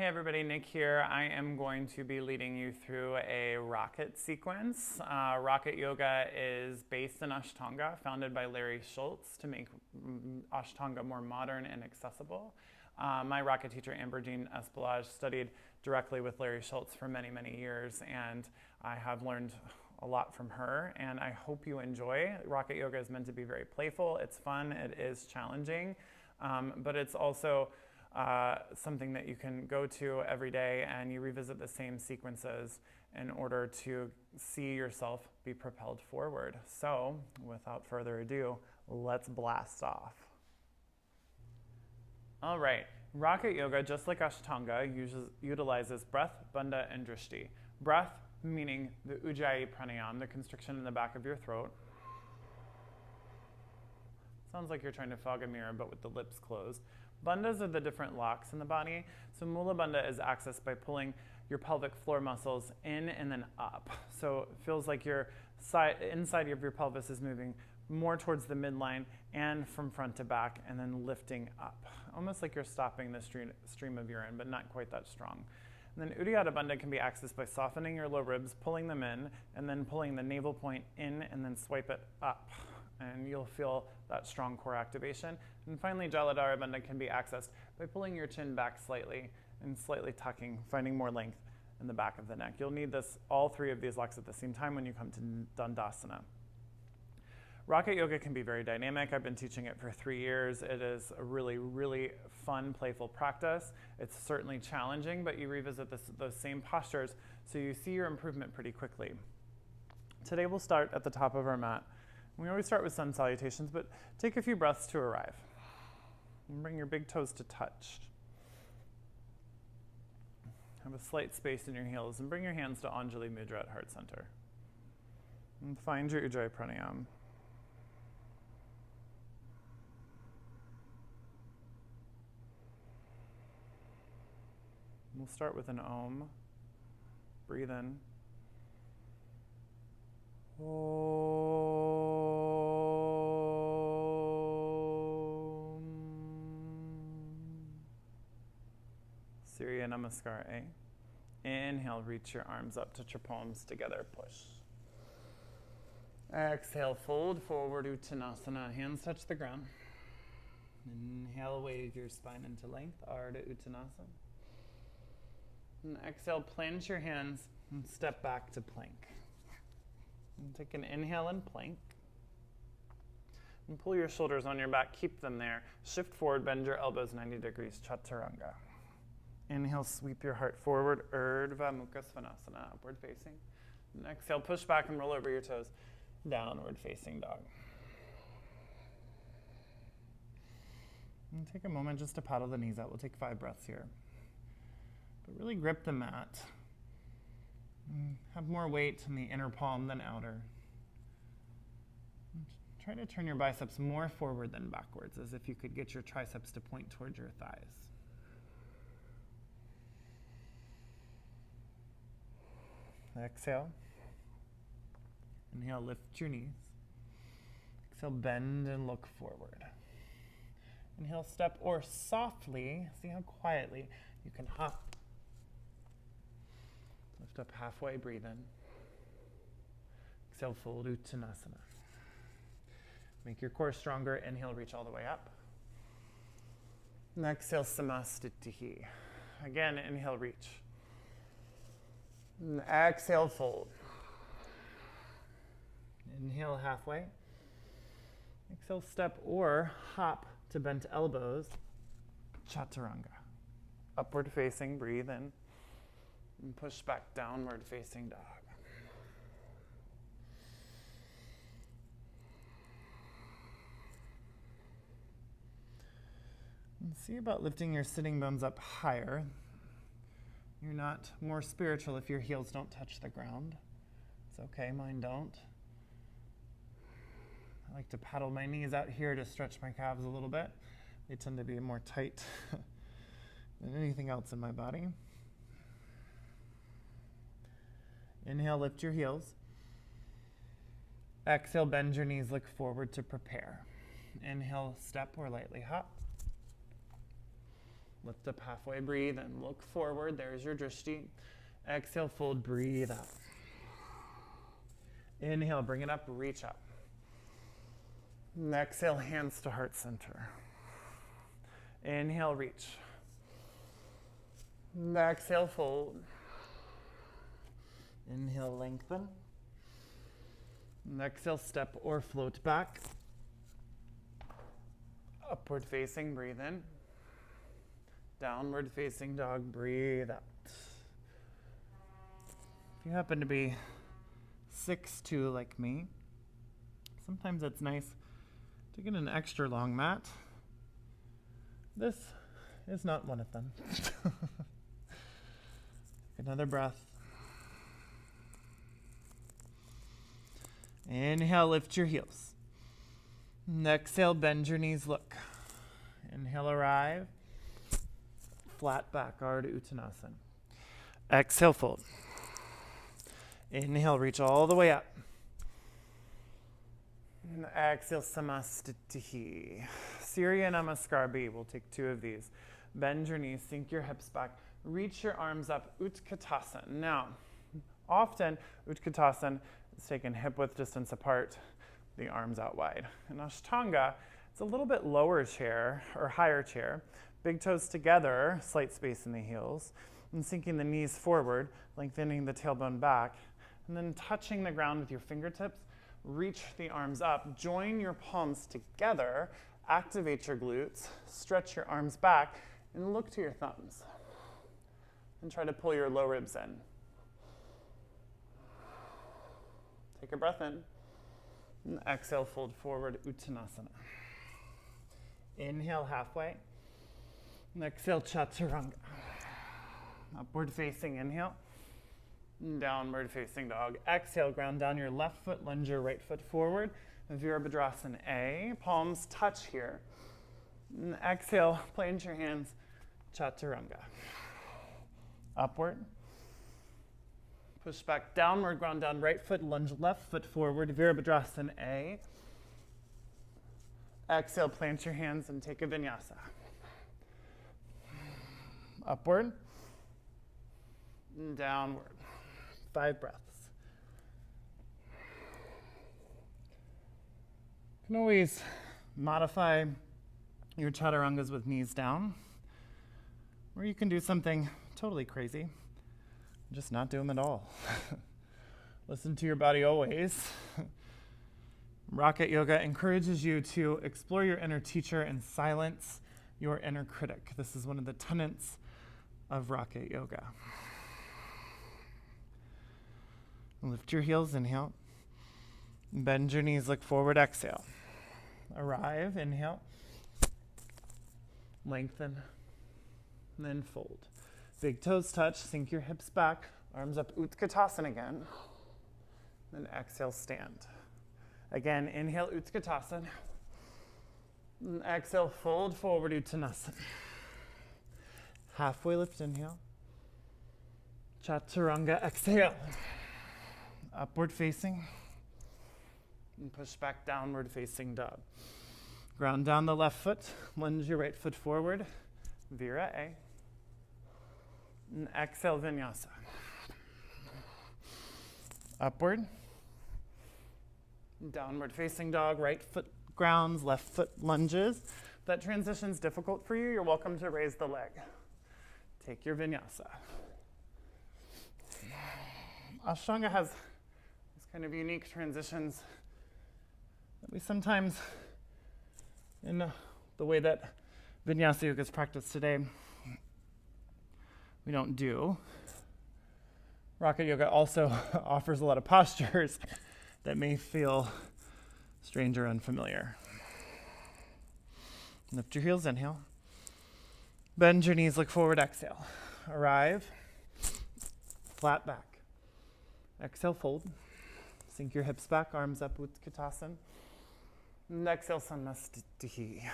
Hey everybody, Nick here. I am going to be leading you through a rocket sequence. Rocket yoga is based in Ashtanga, founded by Larry Schultz to make Ashtanga more modern and accessible. My rocket teacher, Amberjean Espelage, studied directly with Larry Schultz for many, many years, and I have learned a lot from her, and I hope you enjoy. Rocket yoga is meant to be very playful, it's fun, it is challenging, but it's also something that you can go to every day, and you revisit the same sequences in order to see yourself be propelled forward. So, without further ado, let's blast off. All right, rocket yoga, just like Ashtanga, utilizes breath, bandha, and drishti. Breath, meaning the Ujjayi pranayama, the constriction in the back of your throat. Sounds like you're trying to fog a mirror, but with the lips closed. Bandhas are the different locks in the body. So Mula Bandha is accessed by pulling your pelvic floor muscles in and then up. So it feels like your inside of your pelvis is moving more towards the midline and from front to back, and then lifting up. Almost like you're stopping the stream of urine, but not quite that strong. And then Uddiyana Bandha can be accessed by softening your low ribs, pulling them in, and then pulling the navel point in, and then swipe it up. And you'll feel that strong core activation. And finally, Jaladhara Bandha can be accessed by pulling your chin back slightly and slightly tucking, finding more length in the back of the neck. You'll need all three of these locks at the same time when you come to Dandasana. Rocket yoga can be very dynamic. I've been teaching it for 3 years. It is a really, really fun, playful practice. It's certainly challenging, but you revisit those same postures, so you see your improvement pretty quickly. Today we'll start at the top of our mat. We always start with sun salutations, but take a few breaths to arrive. And bring your big toes to touch. Have a slight space in your heels, and bring your hands to Anjali Mudra at heart center. And find your Ujjayi pranayama. We'll start with an Om. Breathe in. Om. Surya Namaskar A. Inhale, reach your arms up, touch your palms together, push. Exhale, fold forward, Uttanasana, hands touch the ground. Inhale, wave your spine into length, Ardha Uttanasana. And exhale, plunge your hands and step back to plank. And take an inhale and plank. And pull your shoulders on your back, keep them there. Shift forward, bend your elbows 90 degrees, Chaturanga. Inhale, sweep your heart forward, Urdhva Mukha Svanasana, upward facing. And exhale, push back and roll over your toes, downward facing dog. And take a moment just to paddle the knees out. We'll take 5 breaths here. But really grip the mat. Have more weight in the inner palm than outer. Try to turn your biceps more forward than backwards, as if you could get your triceps to point towards your thighs. Exhale. Inhale, lift your knees. Exhale, bend and look forward. Inhale, step or softly, see how quietly you can hop. Lift up halfway, breathe in. Exhale, fold Uttanasana. Make your core stronger. Inhale, reach all the way up. And exhale, Samastitihi. Again, inhale, reach. And exhale, fold. Inhale, halfway. Exhale, step or hop to bent elbows. Chaturanga. Upward facing, breathe in. And push back, downward facing dog. And see about lifting your sitting bones up higher. You're not more spiritual if your heels don't touch the ground. It's okay, mine don't. I like to paddle my knees out here to stretch my calves a little bit. They tend to be more tight than anything else in my body. Inhale, lift your heels. Exhale, bend your knees, look forward to prepare. Inhale, step or lightly hop. Lift up halfway, breathe, and look forward. There's your drishti. Exhale, fold, breathe out. Inhale, bring it up, reach up. And exhale, hands to heart center. Inhale, reach. And exhale, fold. Inhale, lengthen. And exhale, step or float back. Upward facing, breathe in. Downward facing dog, breathe out. If you happen to be 6'2" like me, sometimes it's nice to get an extra long mat. This is not one of them. Take another breath. Inhale, lift your heels. And exhale, bend your knees, look. Inhale, arrive. Flat back, Ardha Uttanasana. Exhale, fold. Inhale, reach all the way up. And exhale, Samastitihi. Surya Namaskar B. We'll take 2 of these. Bend your knees, sink your hips back. Reach your arms up, Utkatasana. Now, often Utkatasana is taken hip width distance apart, the arms out wide. In Ashtanga, it's a little bit lower chair or higher chair. Big toes together, slight space in the heels, and sinking the knees forward, lengthening the tailbone back, and then touching the ground with your fingertips. Reach the arms up, join your palms together, activate your glutes, stretch your arms back, and look to your thumbs. And try to pull your low ribs in. Take a breath in. And exhale, fold forward, Uttanasana. Inhale, halfway. And exhale, Chaturanga. Upward facing inhale. Downward facing dog. Exhale, ground down your left foot, lunge your right foot forward. Virabhadrasana A. Palms touch here. And exhale, plant your hands, Chaturanga. Upward. Push back, downward, ground down, right foot, lunge left foot forward, Virabhadrasana A. Exhale, plant your hands and take a vinyasa. Upward. And downward. 5 breaths. You can always modify your chaturangas with knees down, or you can do something totally crazy, just not do them at all. Listen to your body always. Rocket Yoga encourages you to explore your inner teacher and silence your inner critic. This is one of the tenets of Rocket Yoga. Lift your heels, inhale. Bend your knees, look forward, exhale. Arrive, inhale. Lengthen, and then fold. Big toes touch, sink your hips back, arms up, Utkatasana again. Then exhale, stand. Again, inhale, Utkatasana. And exhale, fold forward, Uttanasana. Halfway lift, inhale. Chaturanga, exhale. Upward facing. And push back, downward facing dog. Ground down the left foot, lunge your right foot forward. Vira A. And exhale, vinyasa. Upward. Downward facing dog, right foot grounds, left foot lunges. If that transition's difficult for you, you're welcome to raise the leg. Take your vinyasa. Ashtanga has these kind of unique transitions that we sometimes, in the way that vinyasa yoga is practiced today, we don't do. Rocket Yoga also offers a lot of postures that may feel strange or unfamiliar. Lift your heels, inhale. Bend your knees, look forward, exhale. Arrive, flat back. Exhale, fold. Sink your hips back, arms up, Utkatasana. And exhale, Samastitihi.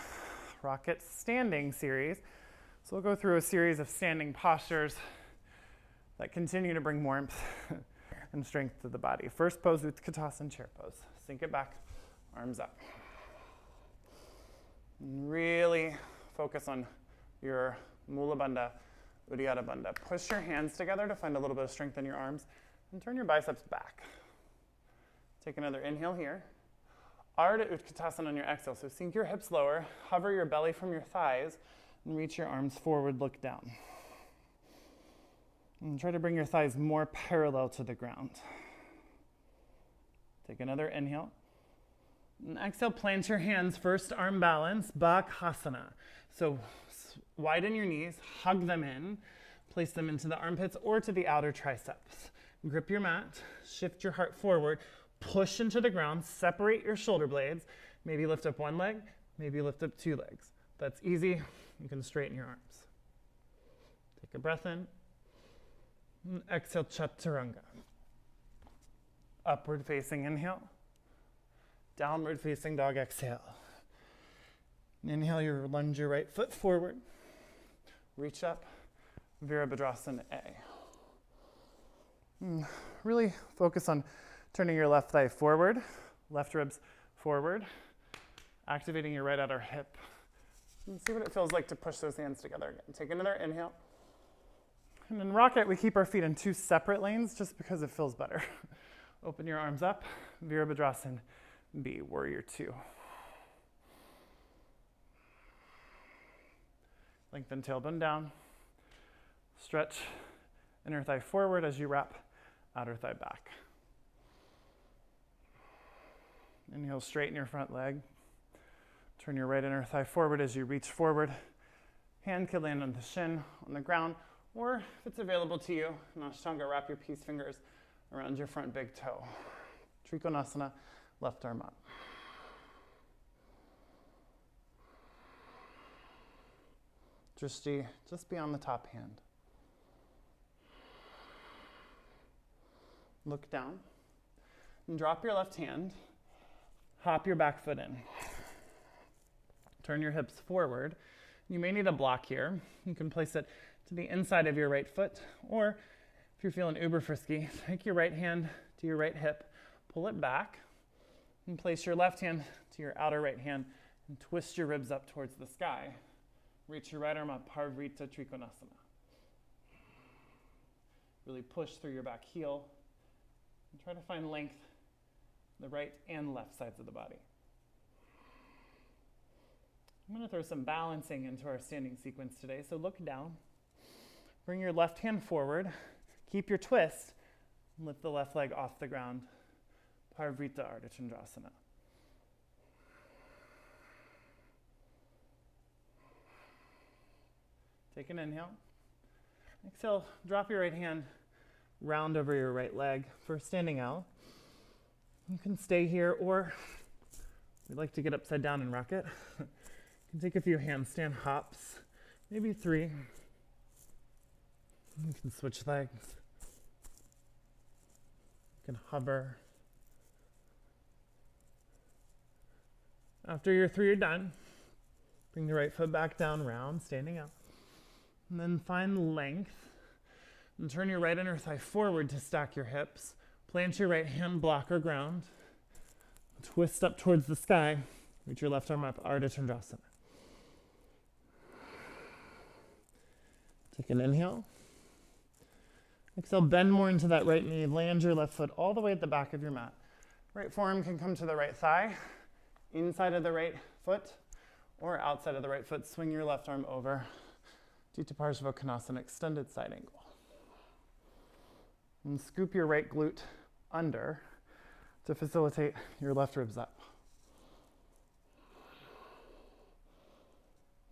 Rocket standing series. So we'll go through a series of standing postures that continue to bring warmth and strength to the body. First pose, Utkatasana, chair pose. Sink it back, arms up. And really focus on your Mula Bandha, Uddiyana Bandha. Push your hands together to find a little bit of strength in your arms and turn your biceps back. Take another inhale here. Ardha Utkatasana on your exhale. So sink your hips lower, hover your belly from your thighs, and reach your arms forward, look down. And try to bring your thighs more parallel to the ground. Take another inhale. And exhale, plant your hands, first arm balance, Bakhasana. So widen your knees, hug them in, place them into the armpits or to the outer triceps. Grip your mat, shift your heart forward, push into the ground, separate your shoulder blades, maybe lift up one leg, maybe lift up two legs. That's easy, you can straighten your arms. Take a breath in, and exhale, Chaturanga. Upward facing inhale, downward facing dog exhale. Inhale, you lunge your right foot forward, reach up, Virabhadrasana A. Really focus on turning your left thigh forward, left ribs forward, activating your right outer hip. And see what it feels like to push those hands together again. Take another inhale. And in Rocket, we keep our feet in two separate lanes just because it feels better. Open your arms up, Virabhadrasana B, Warrior Two. Lengthen tailbone down. Stretch inner thigh forward as you wrap outer thigh back. Inhale, straighten your front leg. Turn your right inner thigh forward as you reach forward. Hand can land on the shin, on the ground, or if it's available to you, in Ashtanga, wrap your peace fingers around your front big toe. Trikonasana, left arm up. Drishti, just beyond the top hand. Look down and drop your left hand. Hop your back foot in. Turn your hips forward. You may need a block here. You can place it to the inside of your right foot, or if you're feeling uber frisky, take your right hand to your right hip, pull it back, and place your left hand to your outer right hand, and twist your ribs up towards the sky. Reach your right arm up, Parivrtta Trikonasana. Really push through your back heel, and try to find length the right and left sides of the body. I'm going to throw some balancing into our standing sequence today. So look down, bring your left hand forward, keep your twist, and lift the left leg off the ground, Parivrtta Ardha Chandrasana. Take an inhale. Exhale, drop your right hand, round over your right leg for standing L. You can stay here, or we like to get upside down and rock it. You can take a few handstand hops, maybe 3. You can switch legs. You can hover. After your 3 are done, bring the right foot back down, round, standing up. And then find length. And turn your right inner thigh forward to stack your hips. Plant your right hand, block or ground. Twist up towards the sky. Reach your left arm up, Ardha Chandrasana. Take an inhale. Exhale, bend more into that right knee. Land your left foot all the way at the back of your mat. Right forearm can come to the right thigh, inside of the right foot, or outside of the right foot. Swing your left arm over. Dita Parsvakonasana, extended side angle. And scoop your right glute under to facilitate your left ribs up.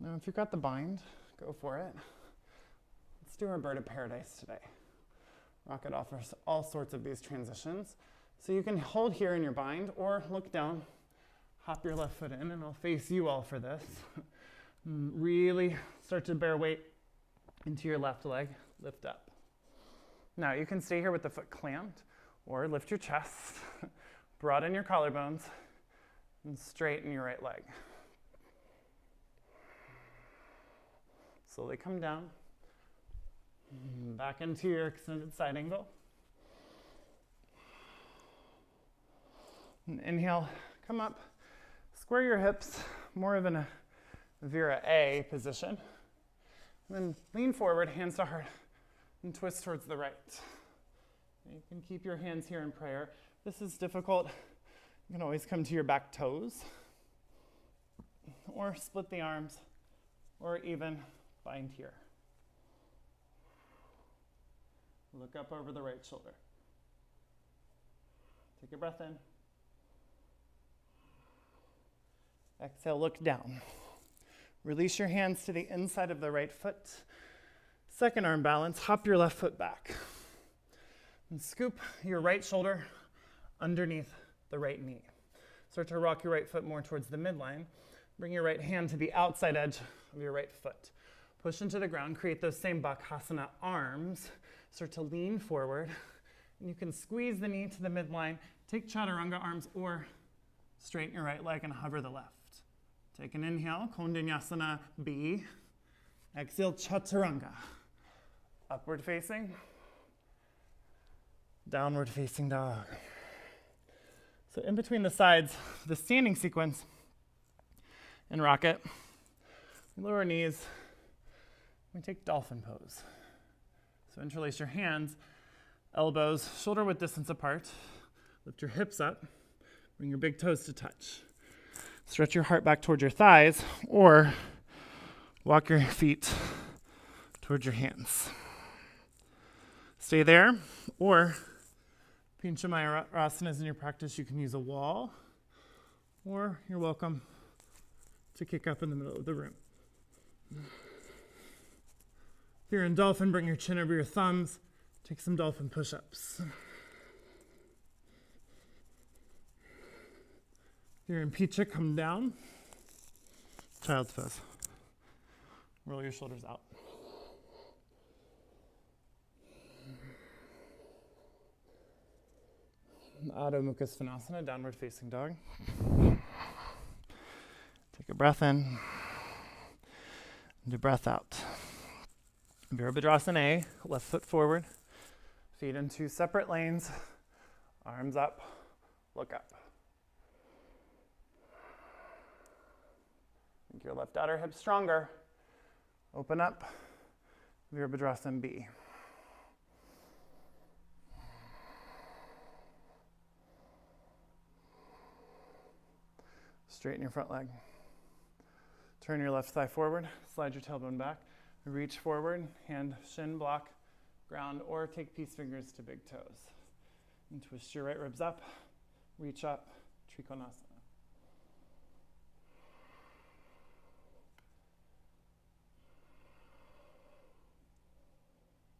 Now, if you've got the bind, go for it. Let's do our bird of paradise today. Rocket offers all sorts of these transitions. So you can hold here in your bind or look down, hop your left foot in, and I'll face you all for this. Really start to bear weight into your left leg, lift up. Now you can stay here with the foot clamped or lift your chest, broaden your collarbones, and straighten your right leg. Slowly come down, back into your extended side angle. And inhale, come up, square your hips, more of a Vira A position. And then lean forward, hands to heart, and twist towards the right. You can keep your hands here in prayer. This is difficult. You can always come to your back toes, or split the arms, or even bind here. Look up over the right shoulder. Take a breath in. Exhale, look down. Release your hands to the inside of the right foot. Second arm balance, hop your left foot back. And scoop your right shoulder underneath the right knee. Start to rock your right foot more towards the midline. Bring your right hand to the outside edge of your right foot. Push into the ground, create those same Bakhasana arms. Start to lean forward. And you can squeeze the knee to the midline, take Chaturanga arms, or straighten your right leg and hover the left. Take an inhale, Kondanyasana B. Exhale, Chaturanga. Upward facing. Downward facing dog. So in between the sides, the standing sequence in rocket, lower our knees, we take dolphin pose. So interlace your hands, elbows, shoulder width distance apart. Lift your hips up, bring your big toes to touch. Stretch your heart back towards your thighs, or walk your feet towards your hands. Stay there, or Pincha Mayurasanas in your practice, you can use a wall, or you're welcome to kick up in the middle of the room. If you're in dolphin, bring your chin over your thumbs, take some dolphin push-ups. If you're in Picha, come down. Child's pose. Roll your shoulders out. Adho Mukha Svanasana, downward facing dog. Take a breath in. And a breath out. Virabhadrasana A, left foot forward. Feet in two separate lanes. Arms up, look up. Make your left outer hip stronger. Open up, Virabhadrasana B. Straighten your front leg. Turn your left thigh forward, slide your tailbone back, reach forward, hand shin block, ground, or take peace fingers to big toes. And twist your right ribs up, reach up, Trikonasana.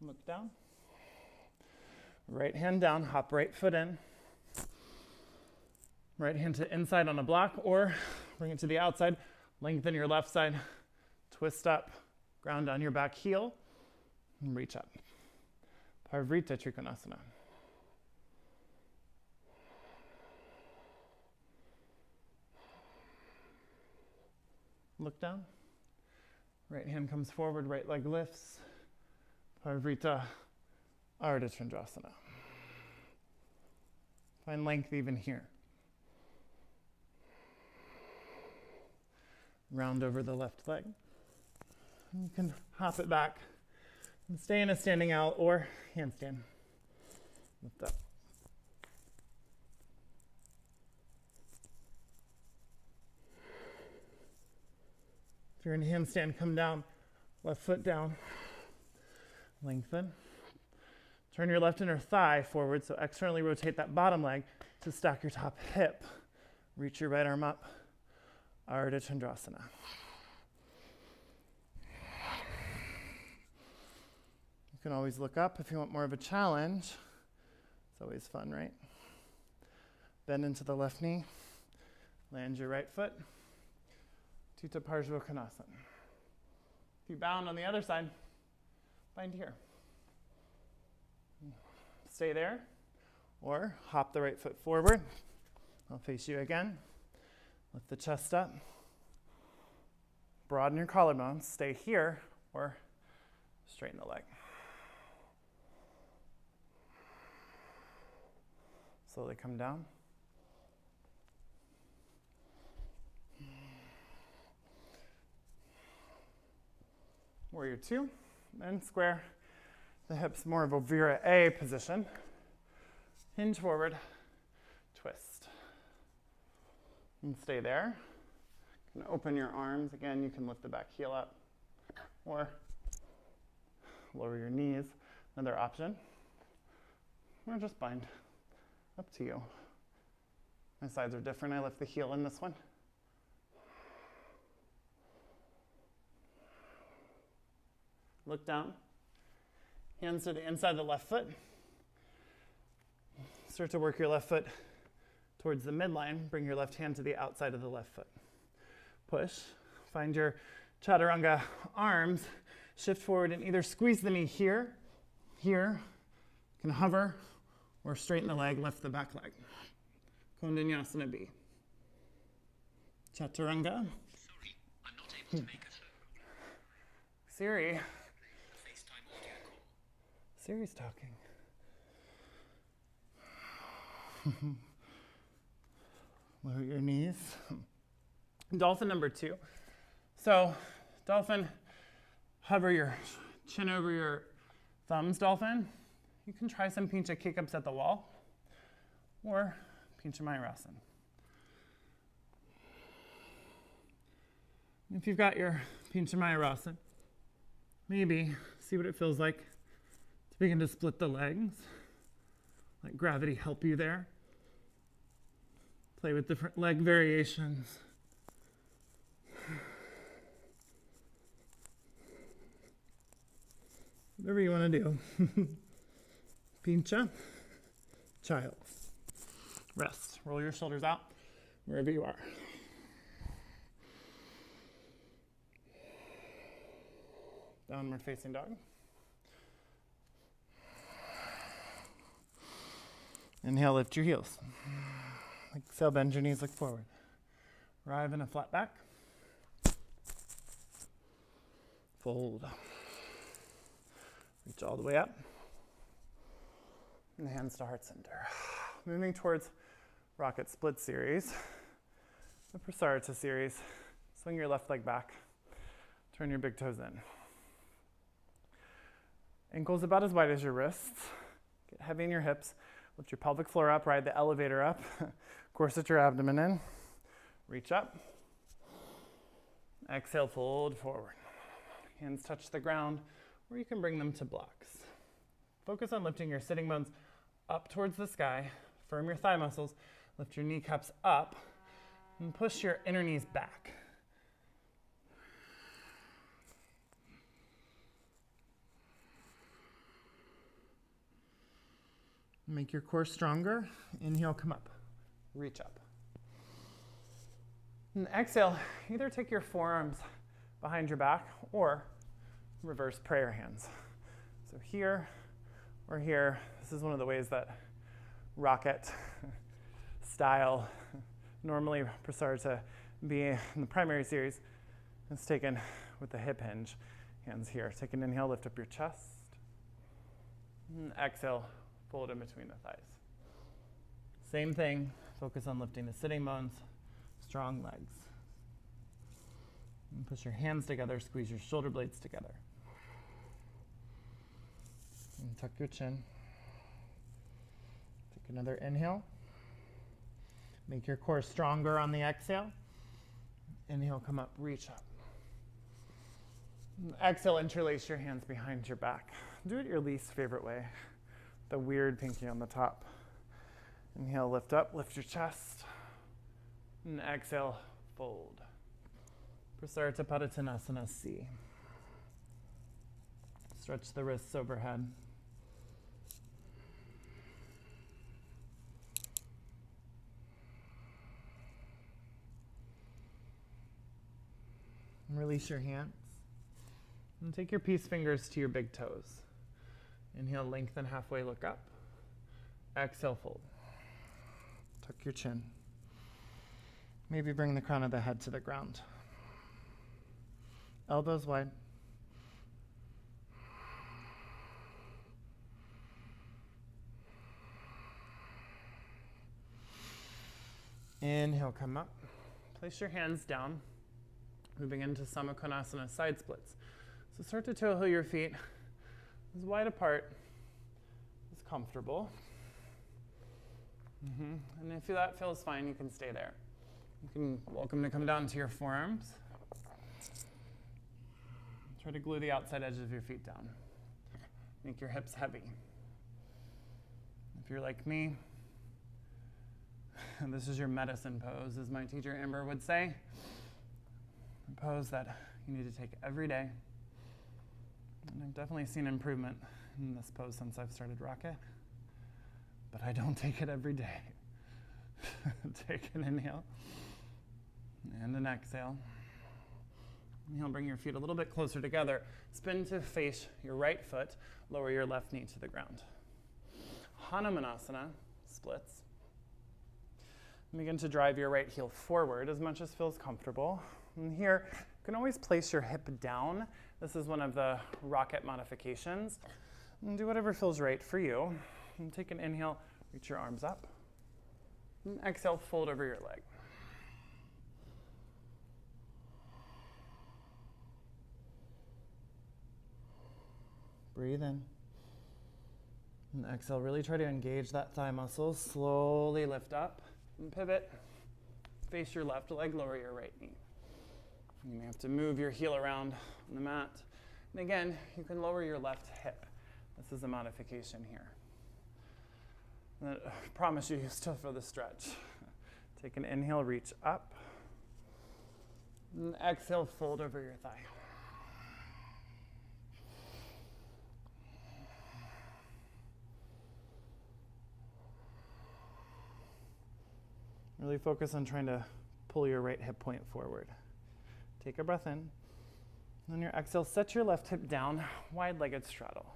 Look down. Right hand down, hop right foot in. Right hand to inside on a block, or bring it to the outside. Lengthen your left side, twist up, ground on your back heel, and reach up. Parivrtta Trikonasana. Look down. Right hand comes forward, right leg lifts. Parivrtta Ardha Chandrasana. Find length even here. Round over the left leg. You can hop it back and stay in a standing out or handstand. Lift up. If you're in handstand, come down, left foot down. Lengthen. Turn your left inner thigh forward, so externally rotate that bottom leg to stack your top hip. Reach your right arm up, Ardha Chandrasana. You can always look up if you want more of a challenge. It's always fun, right? Bend into the left knee, land your right foot, Tutta Parshvottanasana. If you bound on the other side, bind here. Stay there, or hop the right foot forward. I'll face you again. Lift the chest up. Broaden your collarbones. Stay here, or straighten the leg. Slowly come down. Warrior two, and square the hips, more of a Vira A position. Hinge forward, twist. And stay there. You can open your arms. Again, you can lift the back heel up or lower your knees, another option. Or just bind, up to you. My sides are different. I lift the heel in this one. Look down, hands to the inside of the left foot. Start to work your left foot towards the midline. Bring your left hand to the outside of the left foot. Push, find your chaturanga arms, shift forward and either squeeze the knee here, you can hover, or straighten the leg, lift the back leg. Kondanyasana B. Chaturanga. Sorry, I'm not able to make a phone call. Siri. FaceTime audio call. Siri's talking. Lower your knees. Dolphin number two. So, dolphin, hover your chin over your thumbs, dolphin. You can try some pincha kick-ups at the wall or pincha mayurasana. If you've got your pincha mayurasana, maybe see what it feels like to begin to split the legs. Let gravity help you there. Play with different leg variations. Whatever you want to do. Pincha, child. Rest. Roll your shoulders out wherever you are. Downward facing dog. Inhale, lift your heels. Exhale, bend your knees, look forward. Arrive in a flat back. Fold. Reach all the way up. And hands to heart center. Moving towards rocket split series. The Prasarita series. Swing your left leg back. Turn your big toes in. Ankles about as wide as your wrists. Get heavy in your hips. Lift your pelvic floor up, ride the elevator up. Corset your abdomen in. Reach up. Exhale, fold forward. Hands touch the ground, or you can bring them to blocks. Focus on lifting your sitting bones up towards the sky. Firm your thigh muscles. Lift your kneecaps up and push your inner knees back. Make your core stronger. Inhale, come up. Reach up. And exhale, either take your forearms behind your back or reverse prayer hands. So here or here. This is one of the ways that rocket style, normally Prasarita B in the primary series, is taken with the hip hinge. Hands here. Take an inhale, lift up your chest. And exhale, fold in between the thighs. Same thing, focus on lifting the sitting bones, strong legs. And push your hands together, squeeze your shoulder blades together. And tuck your chin. Take another inhale. Make your core stronger on the exhale. Inhale, come up, reach up. And exhale, interlace your hands behind your back. Do it your least favorite way. The weird pinky on the top. Inhale, lift up, lift your chest. And exhale, fold. Prasarita Padottanasana C. Stretch the wrists overhead. And release your hands. And take your peace fingers to your big toes. Inhale, lengthen halfway, look up. Exhale, fold. Tuck your chin. Maybe bring the crown of the head to the ground. Elbows wide. Inhale, come up. Place your hands down. Moving into Samukonasana, side splits. So start to toe heel your feet as wide apart as comfortable. And if that feels fine, you can stay there. You can welcome to come down to your forearms. Try to glue the outside edge of your feet down. Make your hips heavy. If you're like me, and this is your medicine pose, as my teacher Amber would say, a pose that you need to take every day. And I've definitely seen improvement in this pose since I've started Rocket, but I don't take it every day. Take an inhale and an exhale. Inhale, bring your feet a little bit closer together. Spin to face your right foot, lower your left knee to the ground. Hanumanasana, splits. Begin to drive your right heel forward as much as feels comfortable. And here, you can always place your hip down. This is one of the Rocket modifications. And do whatever feels right for you. And take an inhale, reach your arms up. And exhale, fold over your leg. Breathe in. And exhale, really try to engage that thigh muscle. Slowly lift up and pivot. Face your left leg, lower your right knee. You may have to move your heel around on the mat. And again, you can lower your left hip. This is a modification here. And I promise you still feel the stretch. Take an inhale, reach up. And exhale, fold over your thigh. Really focus on trying to pull your right hip point forward. Take a breath in. On your exhale, set your left hip down, wide-legged straddle.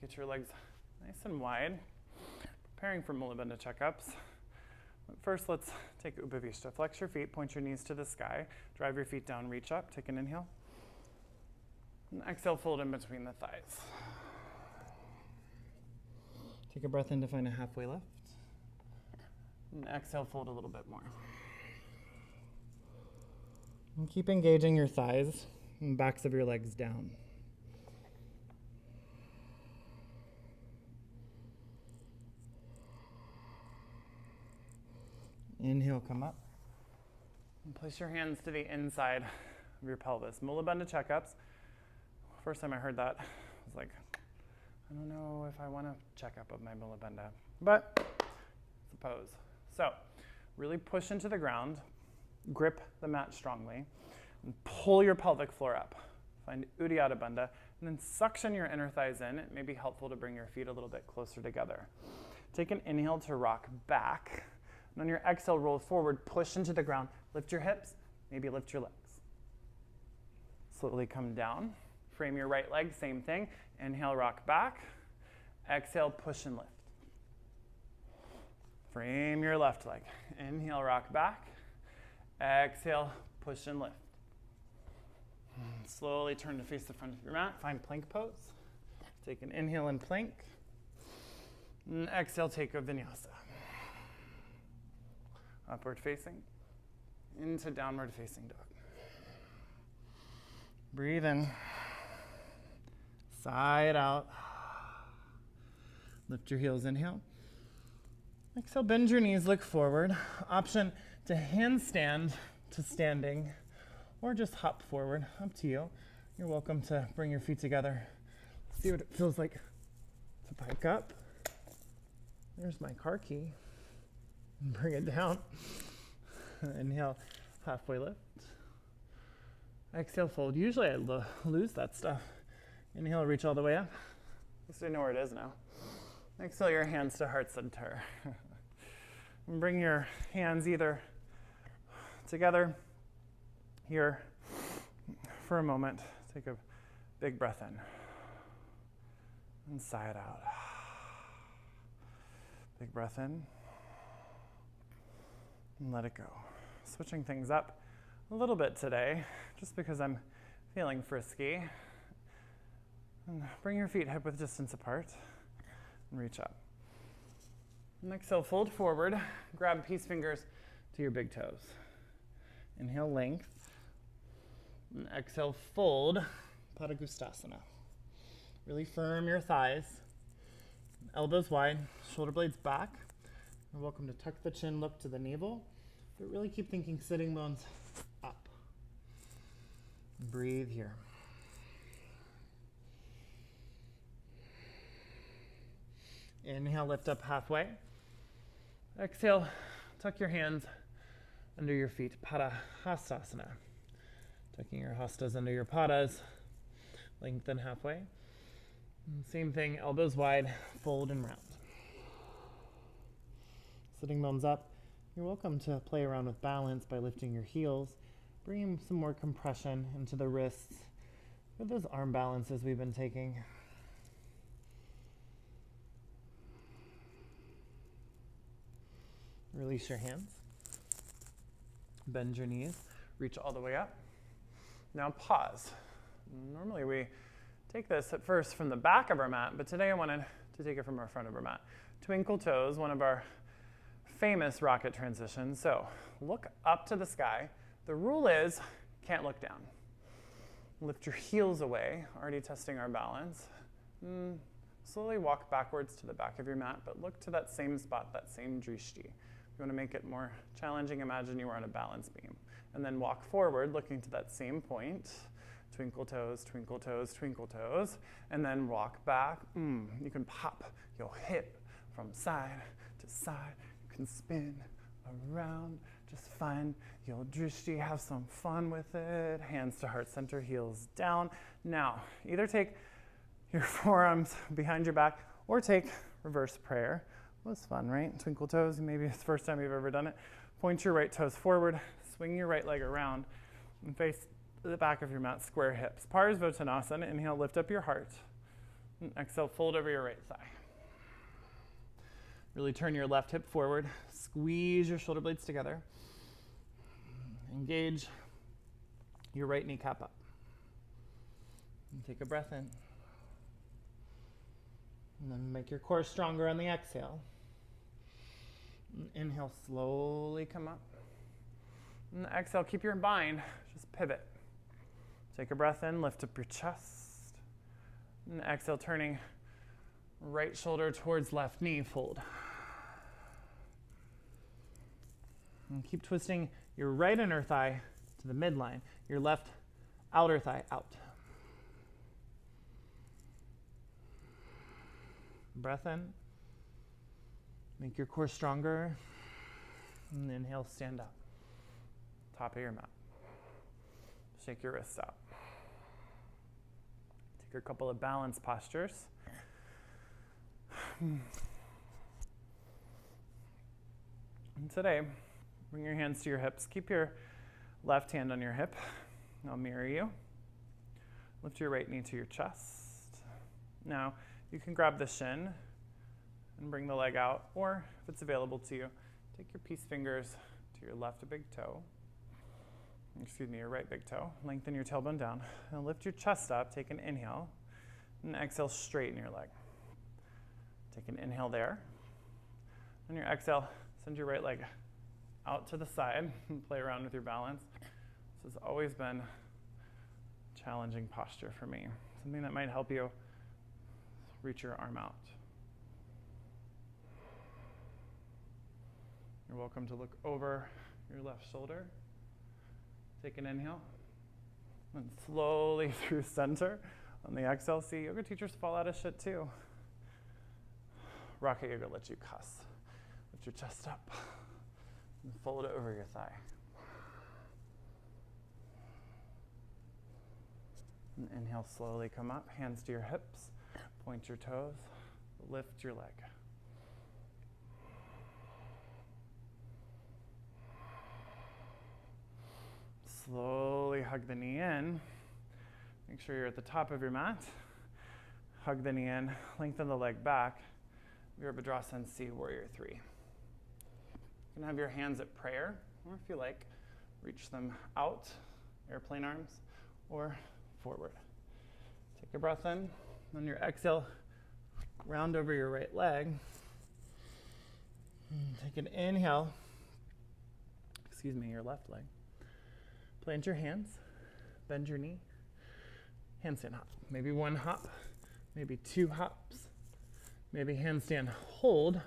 Get your legs nice and wide. Preparing for Mula Bandha checkups. But first, let's take Upavishta. Flex your feet, point your knees to the sky. Drive your feet down, reach up. Take an inhale. And exhale, fold in between the thighs. Take a breath in to find a halfway lift. And exhale, fold a little bit more. And keep engaging your thighs and backs of your legs down. Inhale, come up. And place your hands to the inside of your pelvis. Mula Bandha checkups. First time I heard that, I was like, I don't know if I want a checkup of my Mula Bandha. But it's a pose. So really push into the ground, grip the mat strongly, and pull your pelvic floor up. Find Uddiyana Bandha, and then suction your inner thighs in. It may be helpful to bring your feet a little bit closer together. Take an inhale to rock back, and on your exhale, roll forward, push into the ground, lift your hips, maybe lift your legs. Slowly come down, frame your right leg, same thing. Inhale, rock back, exhale, push and lift. Frame your left leg. Inhale, rock back. Exhale, push and lift. Slowly turn to face the front of your mat. Find plank pose. Take an inhale in plank. And exhale, take a vinyasa. Upward facing. Into downward facing dog. Breathe in. Side out. Lift your heels, inhale. Exhale, bend your knees, look forward. Option to handstand to standing or just hop forward, up to you. You're welcome to bring your feet together. See what it feels like to pike up. There's my car key. Bring it down. Inhale, halfway lift. Exhale, fold. Usually I lose that stuff. Inhale, reach all the way up. At least I know where it is now. Exhale your hands to heart center. And bring your hands either together here for a moment. Take a big breath in. And sigh it out. Big breath in. And let it go. Switching things up a little bit today, just because I'm feeling frisky. And bring your feet hip width distance apart. And reach up. And exhale, fold forward. Grab peace fingers to your big toes. Inhale, length. And exhale, fold, Padangusthasana. Really firm your thighs. Elbows wide, shoulder blades back. You're welcome to tuck the chin, look to the navel, but really keep thinking sitting bones up. Breathe here. Inhale, lift up halfway. Exhale, tuck your hands under your feet, Padahastasana. Tucking your hastas under your padas, lengthen halfway. And same thing, elbows wide, fold and round. Sitting bones up. You're welcome to play around with balance by lifting your heels, bringing some more compression into the wrists for those arm balances we've been taking. Release your hands. Bend your knees. Reach all the way up. Now pause. Normally we take this at first from the back of our mat, but today I wanted to take it from our front of our mat. Twinkle toes, one of our famous rocket transitions. So look up to the sky. The rule is, can't look down. Lift your heels away, already testing our balance. Slowly walk backwards to the back of your mat, but look to that same spot, that same drishti. If you want to make it more challenging, imagine you were on a balance beam. And then walk forward, looking to that same point. Twinkle toes, twinkle toes, twinkle toes. And then walk back. You can pop your hip from side to side. You can spin around. Just find your drishti, have some fun with it. Hands to heart center, heels down. Now, either take your forearms behind your back or take reverse prayer. Was fun, right? Twinkle toes, maybe it's the first time you've ever done it. Point your right toes forward, swing your right leg around, and face the back of your mat, square hips. Parsvottanasana, inhale, lift up your heart. And exhale, fold over your right thigh. Really turn your left hip forward, squeeze your shoulder blades together. Engage your right kneecap up. And take a breath in. And then make your core stronger on the exhale. Inhale, slowly come up. And exhale, keep your bind, just pivot. Take a breath in, lift up your chest. And exhale, turning right shoulder towards left knee, fold. And keep twisting your right inner thigh to the midline, your left outer thigh out. Breath in. Make your core stronger. And inhale, stand up. Top of your mat. Shake your wrists out. Take a couple of balance postures. And today, bring your hands to your hips. Keep your left hand on your hip. I'll mirror you. Lift your right knee to your chest. Now, you can grab the shin and bring the leg out, or if it's available to you, take your peace fingers to your left big toe. Your right big toe. Lengthen your tailbone down. And lift your chest up. Take an inhale. And exhale, straighten your leg. Take an inhale there. On your exhale, send your right leg out to the side and play around with your balance. This has always been a challenging posture for me. Something that might help you reach your arm out. You're welcome to look over your left shoulder. Take an inhale. And slowly through center. On the exhale, see, yoga teachers fall out of shit too. Rocket yoga lets you cuss. Lift your chest up. And fold it over your thigh. And inhale, slowly come up. Hands to your hips. Point your toes. Lift your leg. Slowly hug the knee in. Make sure you're at the top of your mat. Hug the knee in. Lengthen the leg back. Virabhadrasana C, Warrior 3. You can have your hands at prayer, or if you like, reach them out, airplane arms, or forward. Take a breath in. On your exhale, round over your right leg. Take an inhale. Your left leg. Plant your hands. bend your knee, handstand hop. Maybe one hop, maybe two hops, maybe handstand hold.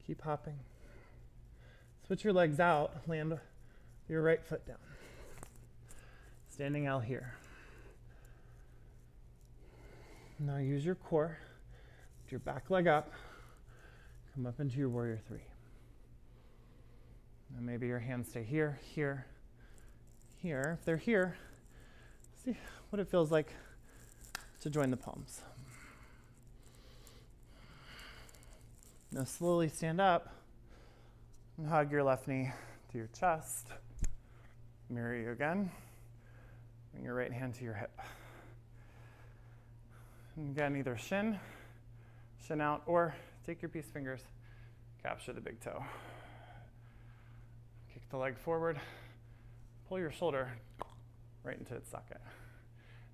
Keep hopping. Switch your legs out, land your right foot down. Standing L here. Now use your core, lift your back leg up, come up into your warrior three. And maybe your hands stay here, here, here. If they're here, see what it feels like to join the palms. Now slowly stand up and hug your left knee to your chest. Mirror you again. Bring your right hand to your hip. And again, either shin out, or take your peace fingers, capture the big toe. Kick the leg forward, pull your shoulder right into its socket.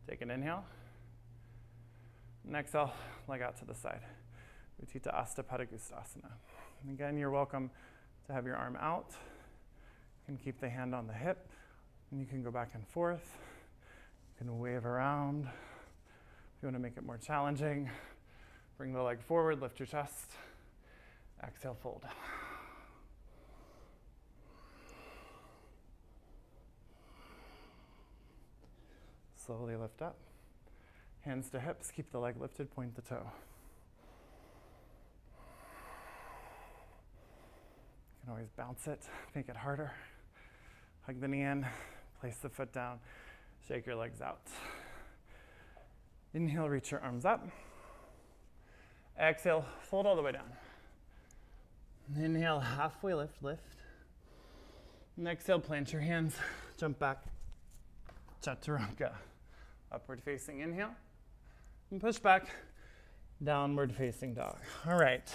Take an inhale, and exhale, leg out to the side. Utthita Hasta Padangusthasana. And again, you're welcome to have your arm out. You can keep the hand on the hip, and you can go back and forth. You can wave around. If you want to make it more challenging, bring the leg forward, lift your chest. Exhale, fold. Slowly lift up. Hands to hips, keep the leg lifted, point the toe. You can always bounce it, make it harder. Hug the knee in, place the foot down, shake your legs out. Inhale, reach your arms up. Exhale, fold all the way down. Inhale, halfway lift. And exhale, plant your hands, jump back. Chaturanga. Upward facing inhale. And push back, downward facing dog. All right.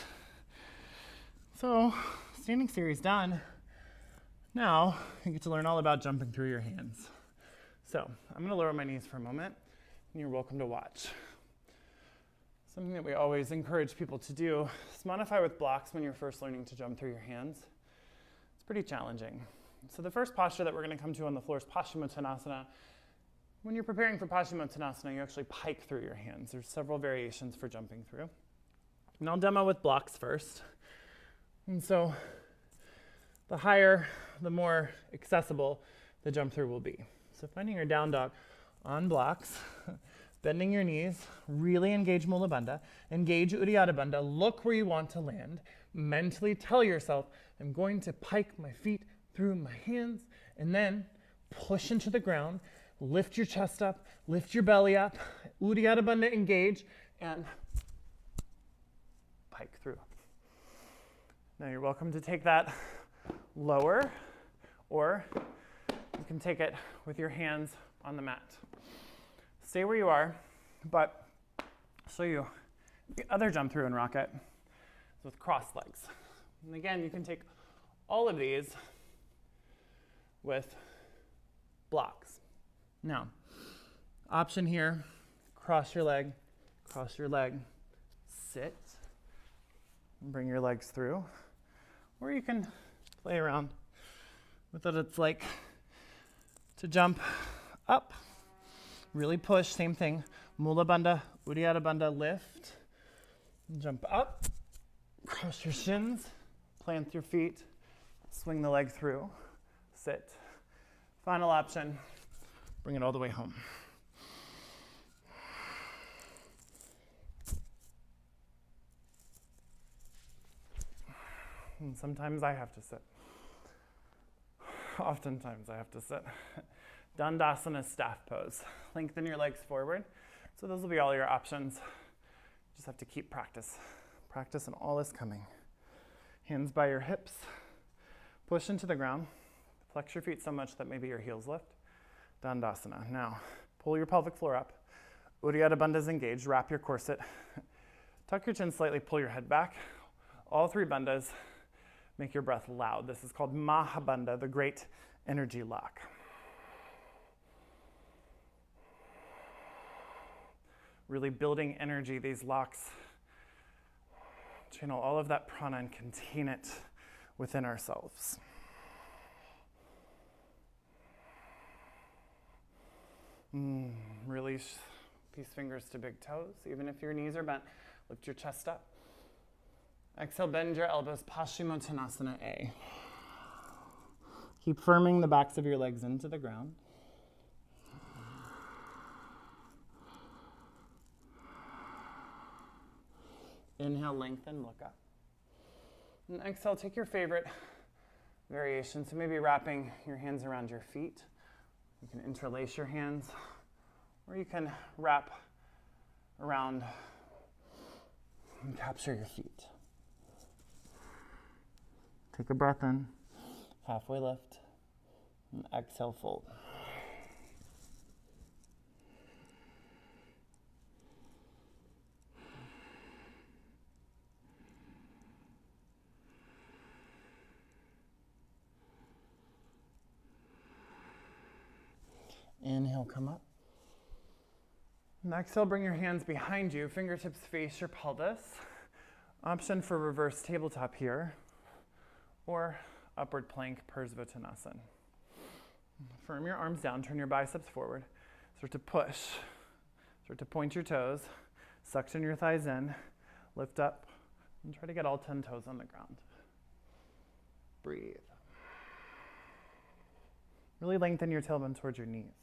So, standing series done. Now, you get to learn all about jumping through your hands. So, I'm going to lower my knees for a moment, and you're welcome to watch. Something that we always encourage people to do is modify with blocks when you're first learning to jump through your hands. It's pretty challenging. So the first posture that we're going to come to on the floor is Paschimottanasana. When you're preparing for Paschimottanasana, you actually pike through your hands. There's several variations for jumping through. And I'll demo with blocks first. And so the higher, the more accessible the jump through will be. So finding your down dog on blocks, bending your knees, really engage Mula Bandha, engage Uddiyana Bandha, look where you want to land, mentally tell yourself, I'm going to pike my feet through my hands, and then push into the ground, lift your chest up, lift your belly up, Uddiyana Bandha engage, and pike through. Now you're welcome to take that lower, or you can take it with your hands on the mat. Stay where you are, but I'll show you the other jump through in Rocket with cross legs. And again, you can take all of these with blocks. Now, option here, cross your leg, sit, and bring your legs through. Or you can play around with what it's like to jump up, really push, same thing, Mula Bandha, Uddiyana Bandha, lift, jump up, cross your shins, plant your feet, swing the leg through, sit. Final option, bring it all the way home. And sometimes I have to sit. Oftentimes I have to sit. Dandasana staff pose. Lengthen your legs forward. So those will be all your options. You just have to keep practice. Practice and all is coming. Hands by your hips. Push into the ground. Flex your feet so much that maybe your heels lift. Dandasana. Now, pull your pelvic floor up. Uddiyana Bandha is engaged. Wrap your corset. Tuck your chin slightly. Pull your head back. All three bandhas. Make your breath loud. This is called Mahabandha, the great energy lock. Really building energy, these locks channel all of that prana and contain it within ourselves. Release peace fingers to big toes. Even if your knees are bent, lift your chest up. Exhale, bend your elbows, Paschimottanasana A. Keep firming the backs of your legs into the ground. Inhale, lengthen, look up. And exhale, take your favorite variation. So maybe wrapping your hands around your feet. You can interlace your hands, or you can wrap around and capture your feet. Take a breath in, halfway lift, and exhale, fold. Inhale, come up. And exhale, bring your hands behind you. Fingertips face your pelvis. Option for reverse tabletop here, or upward plank, Parsvottanasana. Firm your arms down, turn your biceps forward. Start to push. Start to point your toes. Suction your thighs in. Lift up. And try to get all 10 toes on the ground. Breathe. Really lengthen your tailbone towards your knees.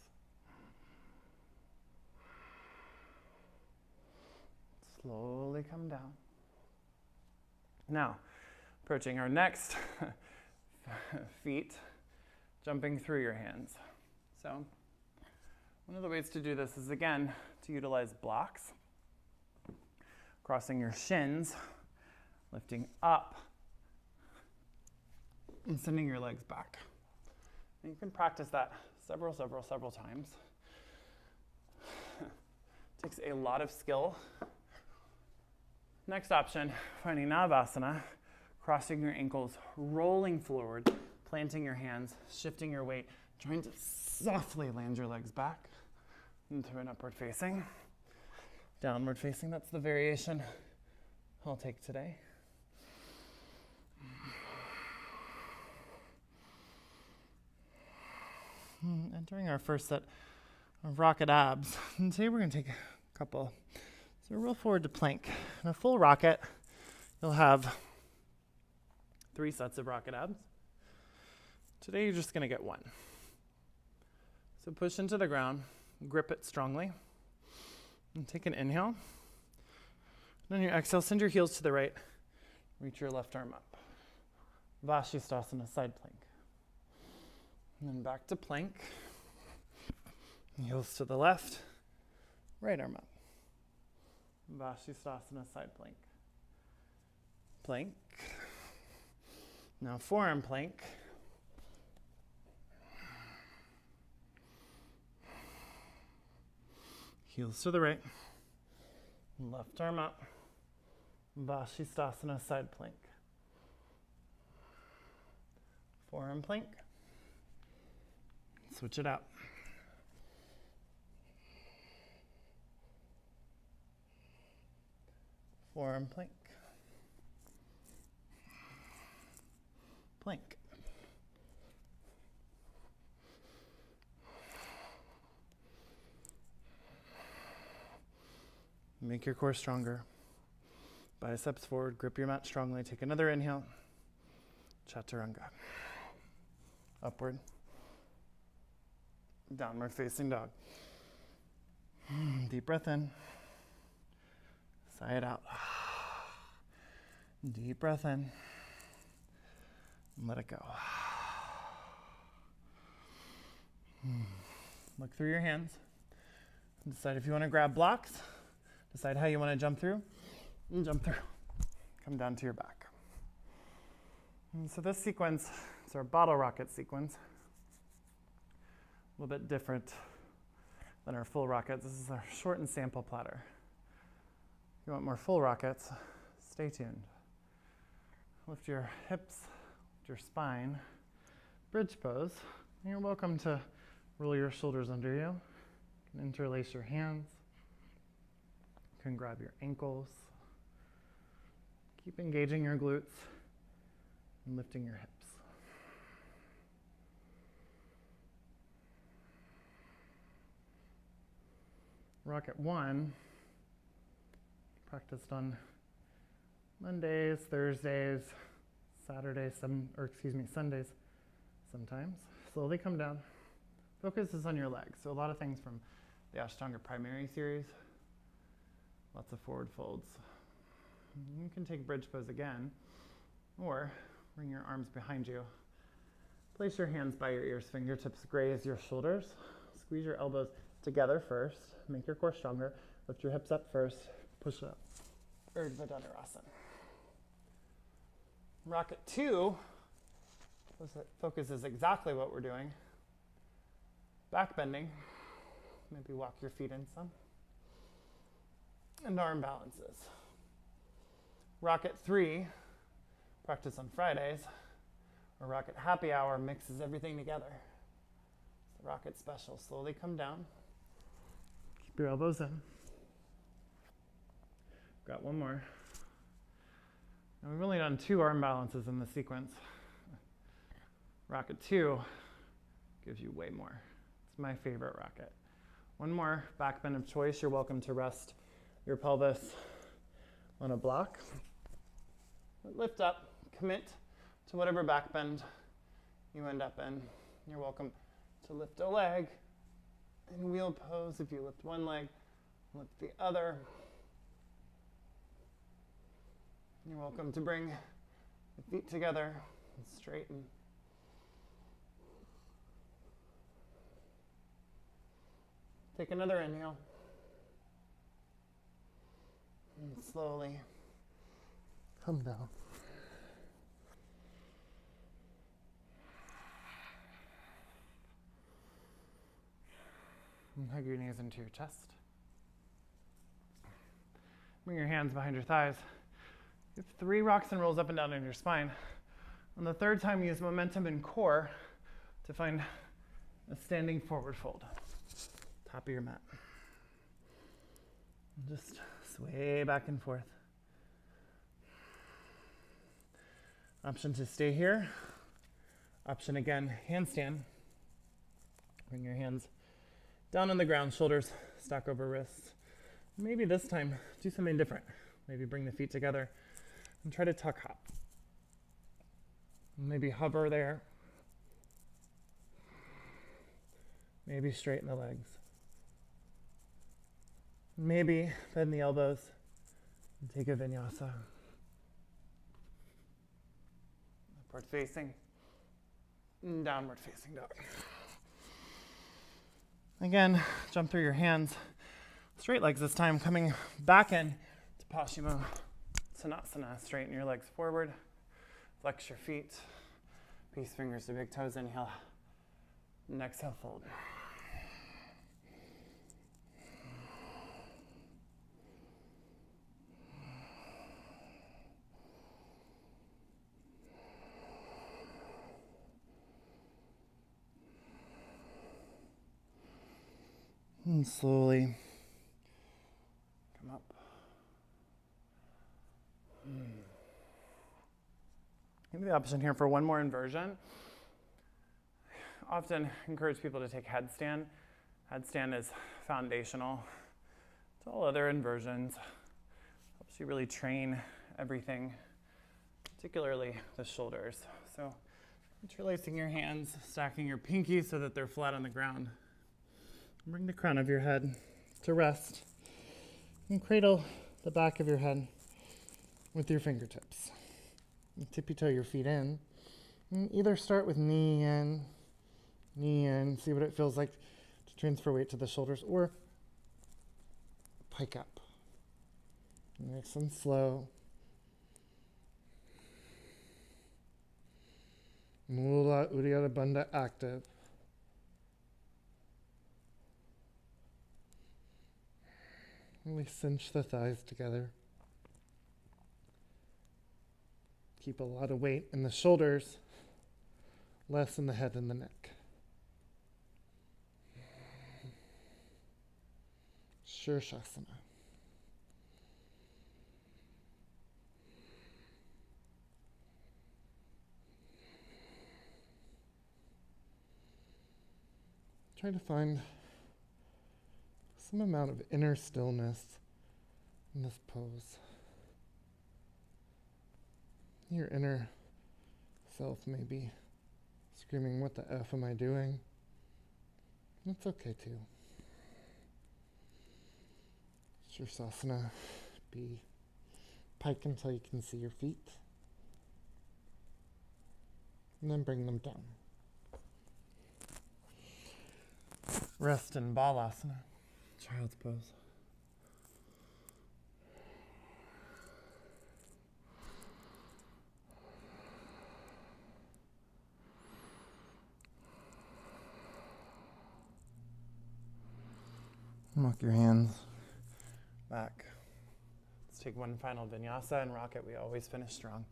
Slowly come down. Now, approaching our next feet, jumping through your hands. So, one of the ways to do this is, again, to utilize blocks. Crossing your shins, lifting up, and sending your legs back. And you can practice that several times. Takes a lot of skill. Next option, finding Navasana, crossing your ankles, rolling forward, planting your hands, shifting your weight, trying to softly land your legs back into an upward facing. Downward facing, that's the variation I'll take today. Entering our first set of rocket abs. And today we're going to take a couple. So roll forward to plank. In a full rocket, you'll have 3 sets of rocket abs. Today you're just going to get 1. So push into the ground, grip it strongly, and take an inhale. And on your exhale, send your heels to the right, reach your left arm up. Vashisthasana, side plank. And then back to plank. Heels to the left, right arm up. Vashisthasana, side plank. Plank. Now forearm plank. Heels to the right. Left arm up. Vashisthasana, side plank. Forearm plank. Switch it out. Forearm plank. Plank. Make your core stronger. Biceps forward, grip your mat strongly. Take another inhale. Chaturanga. Upward. Downward facing dog. Deep breath in. Sigh it out. Deep breath in. And let it go. Look through your hands. Decide if you want to grab blocks. Decide how you want to jump through. And jump through. Come down to your back. And so this sequence is our bottle rocket sequence. A little bit different than our full rockets. This is our shortened sample platter. If you want more full rockets, stay tuned. Lift your hips, lift your spine, bridge pose. And you're welcome to roll your shoulders under you. You can interlace your hands. You can grab your ankles. Keep engaging your glutes and lifting your hips. Rocket 1 practiced on Mondays, Thursdays, Saturdays, Sundays sometimes. Slowly come down. Focus is on your legs. So a lot of things from the Ashtanga primary series. Lots of forward folds. You can take bridge pose again, or bring your arms behind you. Place your hands by your ears, fingertips graze your shoulders. Squeeze your elbows together first. Make your core stronger. Lift your hips up first. Push up. Urdhva Dhanurasana. Rocket 2 focuses exactly what we're doing. Back bending. Maybe walk your feet in some. And arm balances. Rocket 3, practice on Fridays, or Rocket Happy Hour mixes everything together. It's the Rocket Special. Slowly come down. Keep your elbows in. Got one more. Now we've only done 2 arm balances in the sequence. Rocket 2 gives you way more. It's my favorite rocket. One more back bend of choice. You're welcome to rest your pelvis on a block. Lift up, commit to whatever back bend you end up in. You're welcome to lift a leg in wheel pose. If you lift one leg, lift the other. You're welcome to bring the feet together and straighten. Take another inhale. And slowly come down. And hug your knees into your chest. Bring your hands behind your thighs. You have 3 rocks and rolls up and down in your spine. On the 3rd time, use momentum and core to find a standing forward fold. Top of your mat. And just sway back and forth. Option to stay here. Option again, handstand. Bring your hands down on the ground, shoulders stack over wrists. Maybe this time, do something different. Maybe bring the feet together and try to tuck hop. Maybe hover there. Maybe straighten the legs. Maybe bend the elbows and take a vinyasa. Upward facing, downward facing dog. Again, jump through your hands. Straight legs this time, coming back in to Paschimottanasana. Straighten your legs forward. Flex your feet. Peace fingers to big toes. Inhale. And exhale, fold. And slowly come up. Maybe the option here for one more inversion. Often encourage people to take headstand. Headstand is foundational to all other inversions. Helps you really train everything, particularly the shoulders. So interlacing your hands, stacking your pinkies so that they're flat on the ground. Bring the crown of your head to rest and cradle the back of your head with your fingertips. And tippy toe your feet in. And either start with knee in, see what it feels like to transfer weight to the shoulders, or pike up. Nice and slow. Mula Uddiyana Bandha active. Really cinch the thighs together. Keep a lot of weight in the shoulders, less in the head and the neck. Shirshasana. try to find some amount of inner stillness in this pose. Your inner self may be screaming, "What the F am I doing?" That's okay too. Sirsasana, be pike until you can see your feet. And then bring them down. Rest in Balasana, child's pose. Walk your hands back. Let's take one final vinyasa and rock it. We always finish strong.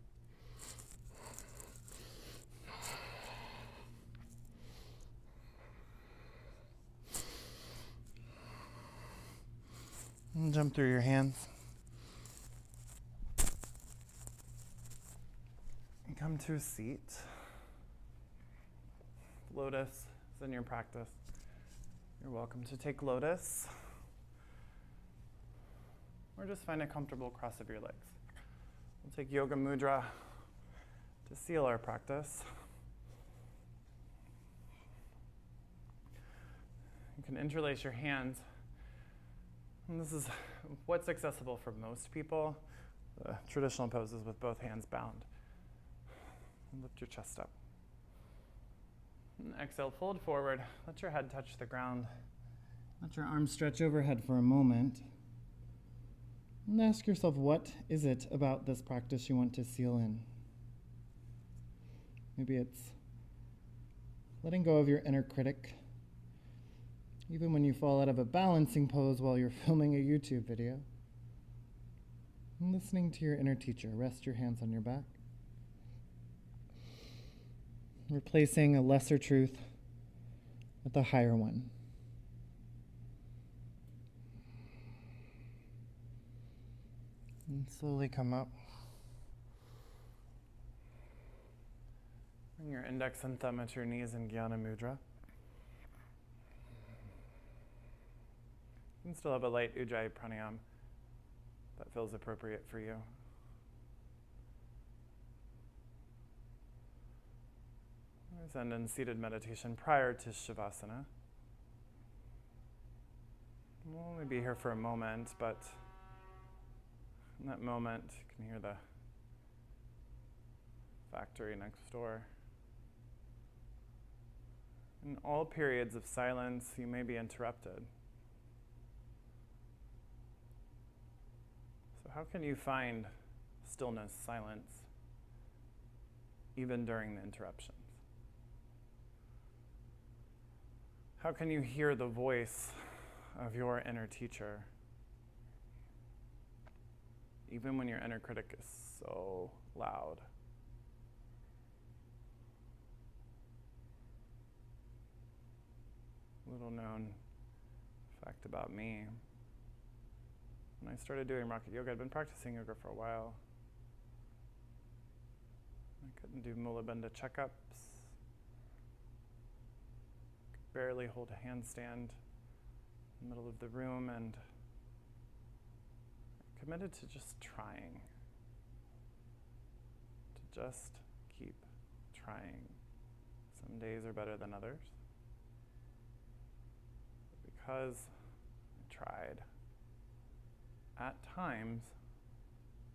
And jump through your hands. And come to a seat. Lotus is in your practice. You're welcome to take lotus. Or just find a comfortable cross of your legs. We'll take yoga mudra to seal our practice. You can interlace your hands. And this is what's accessible for most people. The traditional poses with both hands bound. And lift your chest up. And exhale, fold forward. Let your head touch the ground. Let your arms stretch overhead for a moment. And ask yourself, what is it about this practice you want to seal in? Maybe it's letting go of your inner critic, even when you fall out of a balancing pose while you're filming a YouTube video. And listening to your inner teacher. Rest your hands on your back. Replacing a lesser truth with a higher one. And slowly come up. Bring your index and thumb at your knees in Jnana Mudra. You can still have a light Ujjayi Pranayam that feels appropriate for you. Always end in seated meditation prior to Shavasana. We'll only be here for a moment, but in that moment, you can hear the factory next door. In all periods of silence, you may be interrupted. So how can you find stillness, silence, even during the interruptions? How can you hear the voice of your inner teacher, even when your inner critic is so loud? Little known fact about me. When I started doing Rocket Yoga, I'd been practicing yoga for a while. I couldn't do Mula Bandha checkups. Could barely hold a handstand in the middle of the room, and I committed to just trying. To just keep trying. Some days are better than others. Because I tried, at times,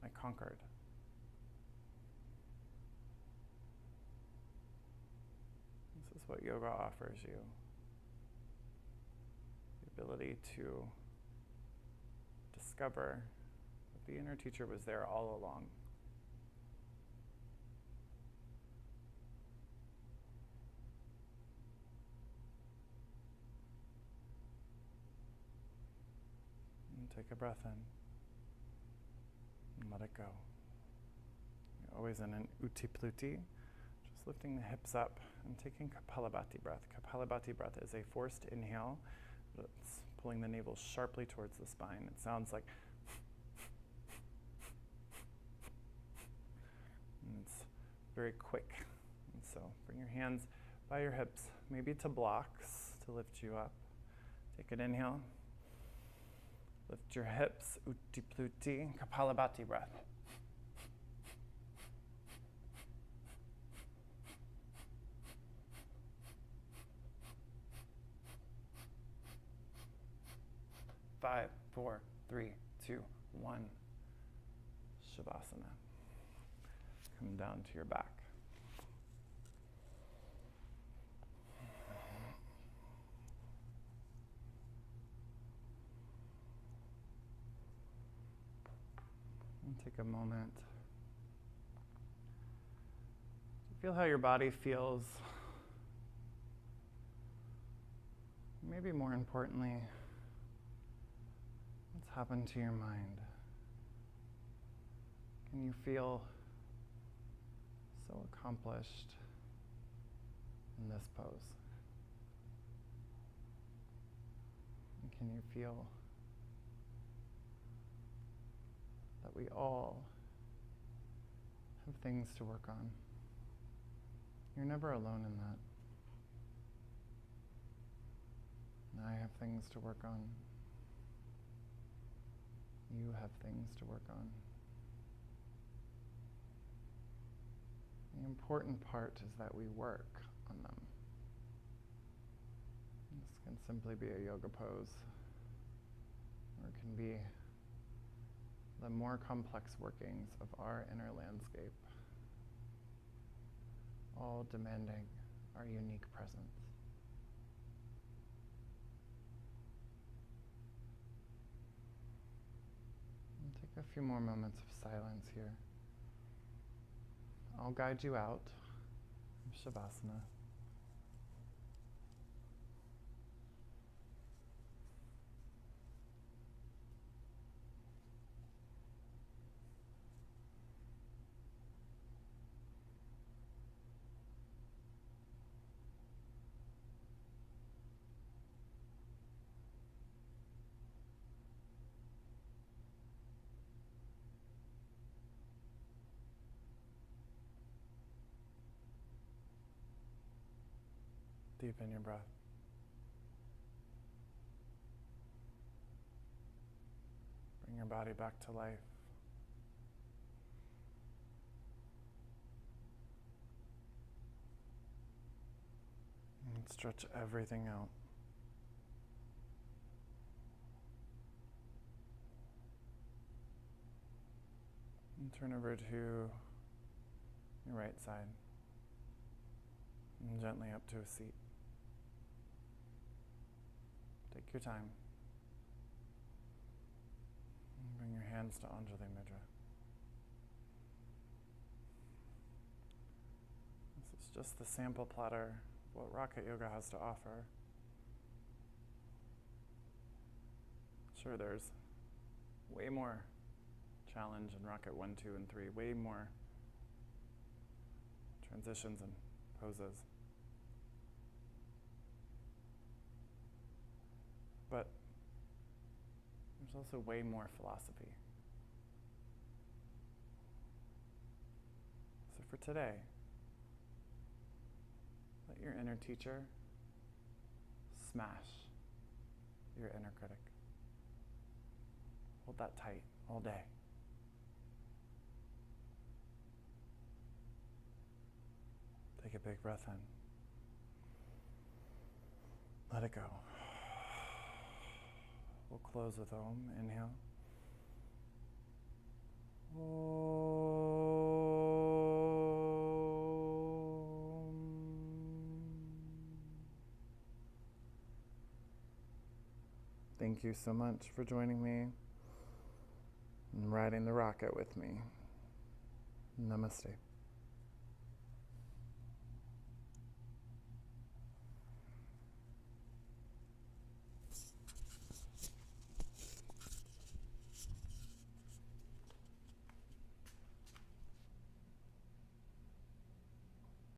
I conquered. This is what yoga offers you. The ability to discover that the inner teacher was there all along. Take a breath in and let it go. You're always in an Utthipluti, just lifting the hips up and taking Kapalabhati breath. Kapalabhati breath is a forced inhale. It's pulling the navel sharply towards the spine. It sounds like and it's very quick. And so bring your hands by your hips, maybe to blocks, to lift you up. Take an inhale. Lift your hips, Utti Plutti, Kapalabhati breath. Five, four, three, two, one. Shavasana. Come down to your back. And take a moment. Feel how your body feels. Maybe more importantly, what's happened to your mind? Can you feel so accomplished in this pose? And can you feel that we all have things to work on? You're never alone in that. And I have things to work on. You have things to work on. The important part is that we work on them. This can simply be a yoga pose, or it can be the more complex workings of our inner landscape, all demanding our unique presence. And take a few more moments of silence here. I'll guide you out of Shavasana. Deepen your breath. Bring your body back to life. And stretch everything out. And turn over to your right side. And gently up to a seat. Take your time. And bring your hands to Anjali Mudra. This is just the sample platter of what Rocket Yoga has to offer. Sure, there's way more challenge in Rocket 1, 2, and 3, way more transitions and poses. But there's also way more philosophy. So for today, let your inner teacher smash your inner critic. Hold that tight all day. Take a big breath in. Let it go. We'll close with Om. Inhale. Om. Thank you so much for joining me and riding the rocket with me. Namaste.